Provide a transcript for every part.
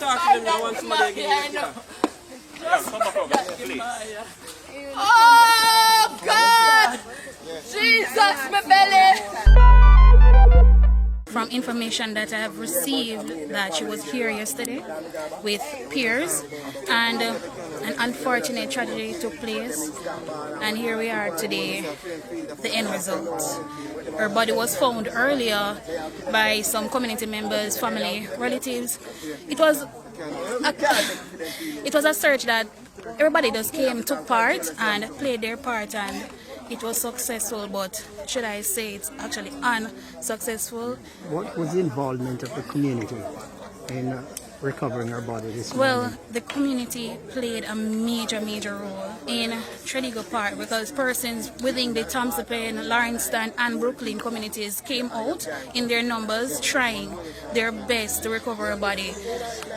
talk to them, I want somebody to give you Oh God! Jesus, my belly! From information that I have received that she was here yesterday with peers and an unfortunate tragedy took place, and here we are today, the end result. Her body was found earlier by some community members, family, relatives. It was a search that everybody just came, took part and played their part, and it was successful, but should I say it's actually unsuccessful. What was the involvement of the community in recovering her body this morning? Well, the community played a major role in Tredegar Park because persons within the Thompson, Lawrencetown and Brooklyn communities came out in their numbers trying their best to recover her body.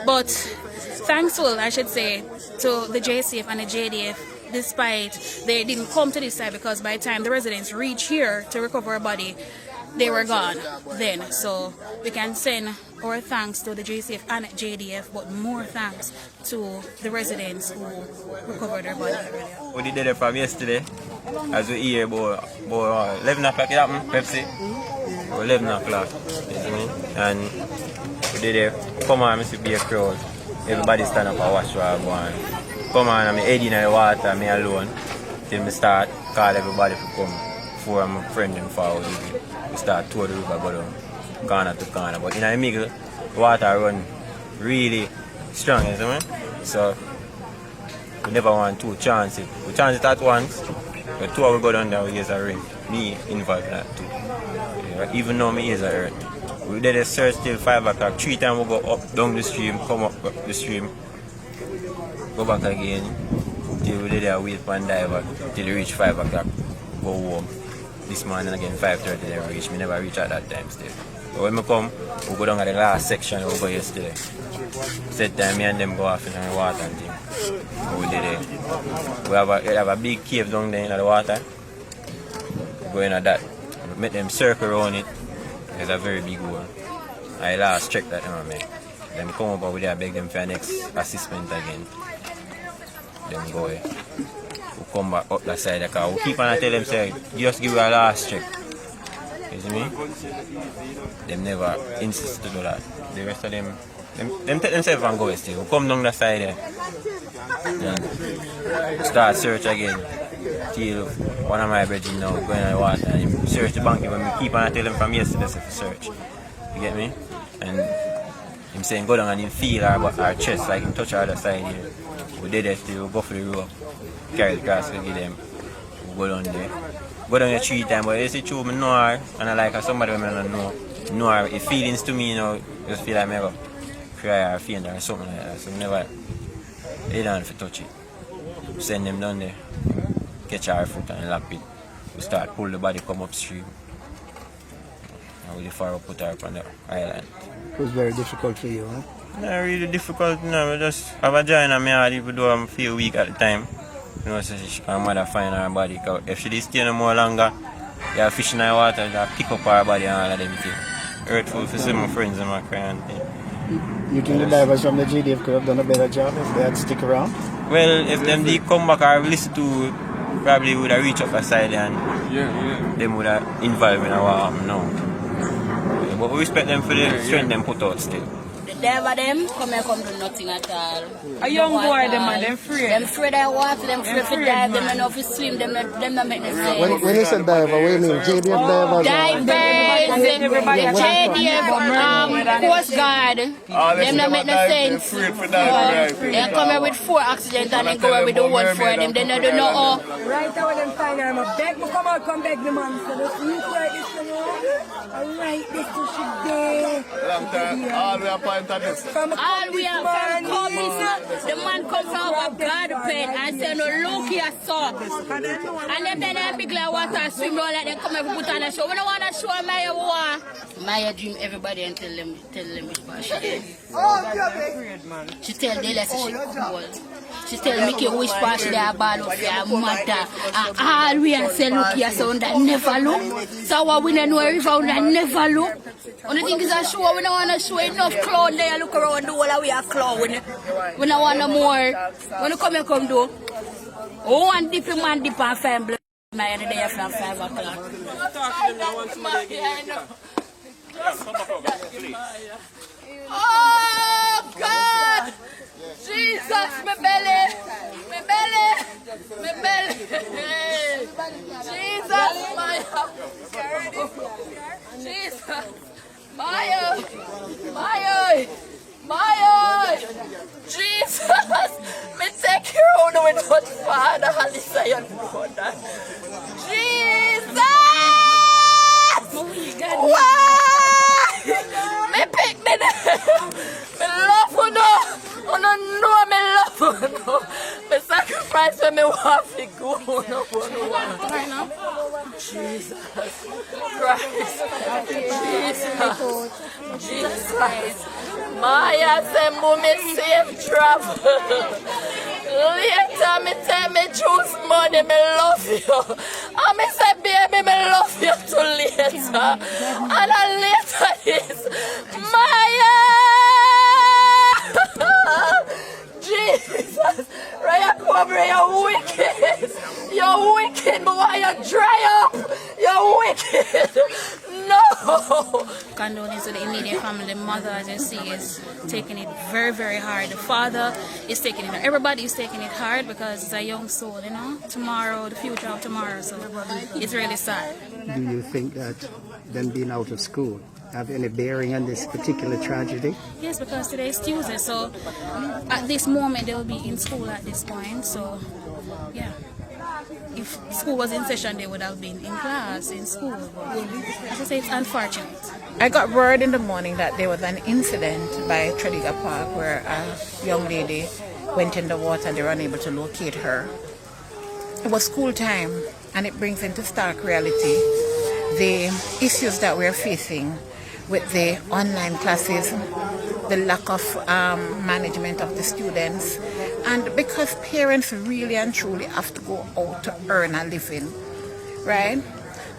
But thankful, I should say, to the JCF and the JDF, despite they didn't come to this side, because by the time the residents reached here to recover her body, they were gone then. So we can send our thanks to the JCF and JDF, but more thanks to the residents who recovered their body earlier. We did it from yesterday, as we hear about 11 o'clock it happened, Pepsi. 11 o'clock, you know what I mean? And we did it, come on, Mr. Be a crowd. Everybody stand up and watch what I go on. Come on, I'm head in the water, me alone, till me start call everybody to come. For my friend and forward, we start tour the river, go down corner to corner. But in the middle, the water run really strong, you know what I mean? So we never want to chance it. We chance it at once, but two hours go down there, we use a rain. Me involved in that too. Yeah, even though me is a hurt. We did a search till 5 o'clock. 3 times we go up, down the stream, come up the stream, go back again, till we did a wait for and diver, till we reach 5 o'clock, go home. This morning again, 5:30 they reach. Me never reach at that time still. But when we come, we go down at the last section we go yesterday. Set time me and them go off in the water and thing. But we did it. We have a big cave down there in the water. We go into that. We make them circle around it. It's a very big one. I last check that make. Then come up with there, beg them for the next assessment again. Then go away. We come back up the side of the car. We keep on tell them, say, just give a last check. You see me? Them never insist to do that. The rest of them take themselves and go still. We come down the side there. Then start search again. Till one of my brethren now going in the water and he search the bank. When we keep on tell them from yesterday to search. You get me? And him saying go down and him feel our chest, like him touch our other side here. We did it still, we go for the rope. Carry the grass to give them, we go down there. Go down there 3 times, but you see true, I know her, and I like her, somebody I don't know her. It feelings to me, you know, just feel like I go cry or faint or something like that. So I never lay down if you touch it. We send them down there, catch her foot and lap it. We start pull the body, come upstream. And we far put her up on the island. It was very difficult for you, huh? Not really difficult, no. I just have a joy in my heart, even though I feel weak at the time. You know, so she can mother find her body. Cause if she stay no more longer, you have fish in the water, you have pick up her body and all of them things. Hurtful for some of my friends and my crying thing. You think the divers from the GDF could have done a better job if they had stick around? Well, if them did come back or listen to, probably would have reached up the side and them would have involved in what happened now. Yeah, but we respect them for the strength them put out still. Never them come do nothing at all. A young boy, them are them free. Them free their water, them free to dive, them not to swim, them not make the sense. When you said diver, what do you mean? JDF divers? Divers, JDF, Coast Guard, them not make no sense. They come here with 4 accidents and then go here with the 1 for them. They don't know how. Right now when them find her, I'm a beg, come out, come beg the man. So the free for this thing, alright, this is there. All we are from coming, the man comes from our garden and say, no, look here, son. And them then big like water swim around like they come and put on a show. We don't want to show Maya war. Maya dream everybody and tell them which part she did. She tell them that she cool. She tell Mickey which part she there ball of your mother. And all we are say look here sound that never look. So what we don't know if found that never look. Only thing is a show, we don't want to show enough cloud there, look around the whole we are cloud. We don't want no more. When you come here, come do. Oh, and dip him and dip and find blood. My head there from 5 o'clock. Oh, God! Jesus, my belly! My belly! My belly! Jesus, my... Jesus! My eye! Jesus! Me take you around with what Father Halisa you know that. Jesus! Why? Me pick me there. Me love you no. You don't know me love you no. Me sacrifice when me want to go. Right now? Jesus Christ. Jesus Christ. Maya said, "Mommy, safe travel." Later, me tell me choose money, me love you. And me say, baby, me love you too later. And then later is Maya. Jesus, Rio Cobre, you're wicked. You're wicked, boy. You dry up. You're wicked. No. Condolences to the immediate family. The mother, as you see, is taking it very, very hard. The father is taking it hard. Everybody is taking it hard because it's a young soul, you know. Tomorrow, the future of tomorrow. So it's really sad. Do you think that them being out of school have any bearing on this particular tragedy? Yes, because today is Tuesday, so at this moment they will be in school at this point. So, yeah. If school was in session, they would have been in class, in school. But as I say, it's unfortunate. I got word in the morning that there was an incident by Tredegar Park where a young lady went in the water and they were unable to locate her. It was school time, and it brings into stark reality the issues that we're facing with the online classes, the lack of management of the students, and because parents really and truly have to go out to earn a living, right?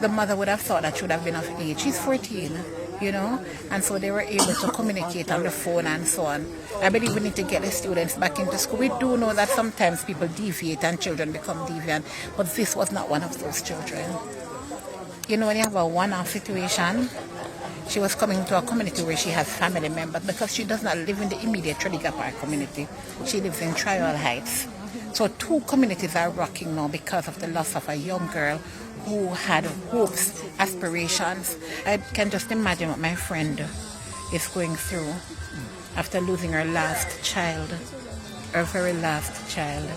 The mother would have thought that she would have been of age. She's 14, you know, and so they were able to communicate on the phone and so on. I believe we need to get the students back into school. We do know that sometimes people deviate and children become deviant, but this was not one of those children. You know, when you have a one-off situation, she was coming to a community where she has family members because she does not live in the immediate Tredegar Park community. She lives in Trial Heights. So 2 communities are rocking now because of the loss of a young girl who had hopes, aspirations. I can just imagine what my friend is going through after losing her last child, her very last child.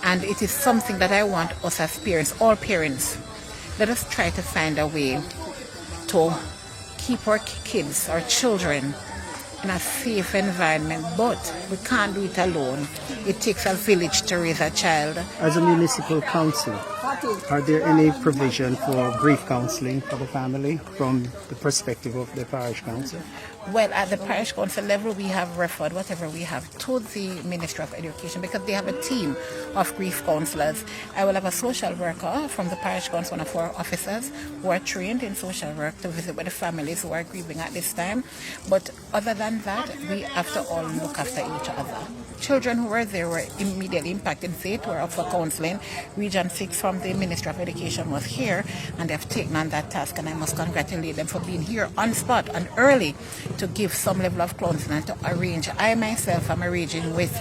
And it is something that I want us as parents, all parents, let us try to find a way to keep our kids, our children, in a safe environment, but we can't do it alone. It takes a village to raise a child. As a municipal council, are there any provision for grief counselling for the family from the perspective of the parish council? Well, at the parish council level, we have referred whatever we have to the Ministry of Education because they have a team of grief counsellors. I will have a social worker from the parish council, one of our officers who are trained in social work to visit with the families who are grieving at this time. But other than that, we have to all look after each other. Children who were there were immediately impacted. They were up for counselling. Region 6 from the Ministry of Education was here and they've taken on that task, and I must congratulate them for being here on spot and early to give some level of counseling and to arrange. I myself am arranging with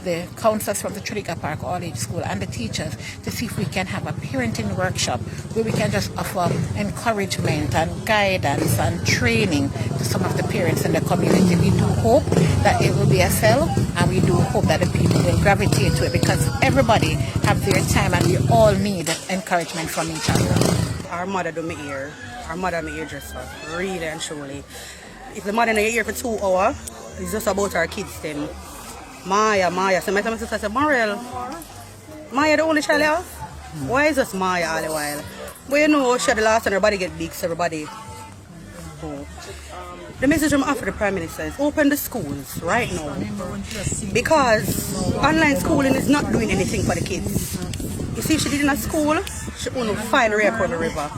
the counsellors from the Tredegar Park All-Age School and the teachers to see if we can have a parenting workshop where we can just offer encouragement and guidance and training to some of the parents in the community. We do hope that it will be a sell, and we do hope that the people will gravitate to it because everybody have their time and we all need encouragement from each other. Our mother do me ear. Our mother me hairdresser, really and truly. If the mother in the ear for 2 hours, it's just about our kids then. Maya. So my sister said, Morel, Maya the only child you have? Why is just Maya all the while? But you know, she had the last and her body get big, so everybody. Oh. The message I'm offering the Prime Minister is open the schools right now. Because online schooling is not doing anything for the kids. You see, she did in a school, she only find Rio Cobre River.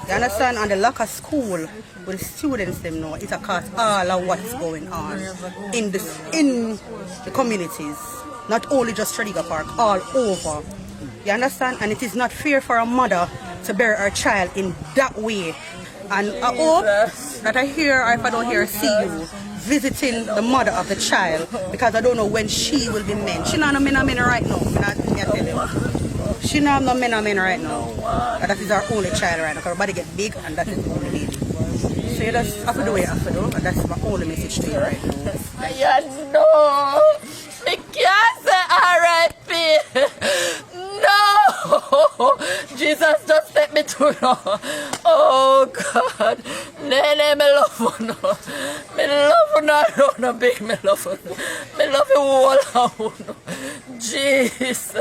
You understand? And the lack of school with the students them know it's a cause all of what's going on in the communities. Not only just Tredegar Park, all over. You understand? And it is not fair for a mother to bury her child in that way. And I hope that I hear, or if I don't hear, see you visiting the mother of the child, because I don't know when she will be men. She not no men right now. I tell you. She not no men right now. And that is our only child right now. Because everybody get big and that is the only lady. So you just have to do what you have to do, and that's my only message to you right now. You know, me can't say R.I.P. No! Jesus just let me through now. Oh God. Nene, me love you no. Me love you no, no big me love you. Me love you all. Jesus.